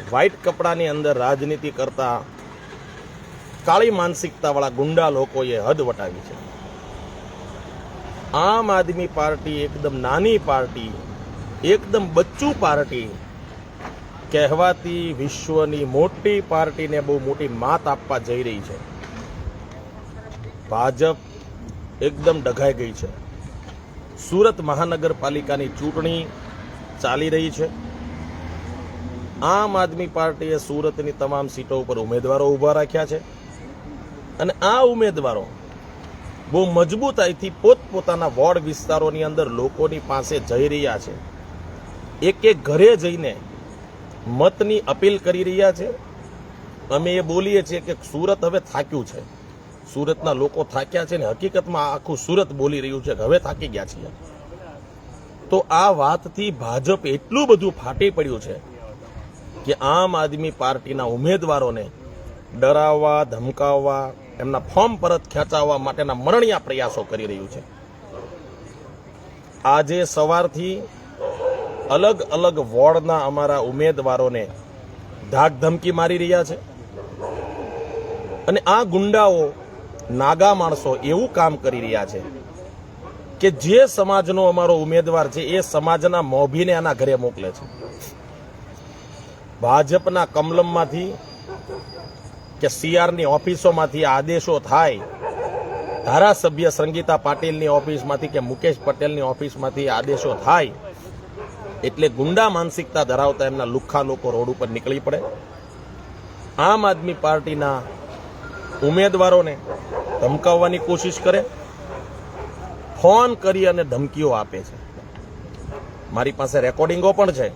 White કપડાની અંદર રાજનીતિ કરતા કાળી માનસિકતાવાળા ગુંડા લોકોએ હદ વટાવી છે। આમ આદમી પાર્ટી એકદમ નાની પાર્ટી, એકદમ બચ્ચું પાર્ટી કહેવાતી વિશ્વની મોટી પાર્ટીને બહુ મોટી માત આપવા જઈ રહી છે। ભાજપ એકદમ ડઘાઈ ગઈ છે। સુરત મહાનગરપાલિકાની ચૂંટણી ચાલી રહી છે। આમ આદમી પાર્ટીએ સુરતની તમામ સીટો ઉપર ઉમેદવારો ઊભા રાખ્યા છે અને આ ઉમેદવારો બહુ મજબૂતાઈથી પોતપોતાના વોર્ડ વિસ્તારોની અંદર લોકોની પાસે જઈ રહ્યા છે। એક એક ઘરે જઈને મતની અપીલ કરી રહ્યા છે। અમે એ બોલીએ છીએ કે સુરત હવે થાક્યું છે, સુરતના લોકો થાક્યા છે ને હકીકતમાં આખું સુરત બોલી રહ્યું છે કે હવે થાકી ગયા છીએ। તો આ વાતથી ભાજપ એટલું બધું ફાટી પડ્યું છે કે આમ આદમી પાર્ટીના ઉમેદવારોને ડરાવવા, ધમકાવવા, એમના ફોર્મ પરત ખેંચાવવા માટેના મરણિયા પ્રયાસો કરી રહ્યું છે। આજે સવારથી અલગ અલગ વોર્ડના અમારા ઉમેદવારોને ધાક ધમકી મારી રહ્યા છે અને આ ગુંડાઓ, નાગા માણસો એવું કામ કરી રહ્યા છે કે જે સમાજનો અમારો ઉમેદવાર છે એ સમાજના મોભીને આના ઘરે મોકલે છે। ભાજપના કમલમમાંથી કે સીઆરની ઓફિસોમાંથી આદેશો થાય, ધારાસભ્ય સંગીતા પાટીલની ઓફિસમાંથી કે મુકેશ પટેલની ઓફિસમાંથી આદેશો થાય એટલે ગુંડા માનસિકતા ધરાવતા એમના લુખ્ખા લોકો રોડ ઉપર નીકળી પડે। આમ આદમી પાર્ટીના ઉમેદવારોને ધમકાવવાની કોશિશ કરે, ફોન કરી અને ધમકીઓ આપે છે। મારી પાસે રેકોર્ડિંગો પણ છે।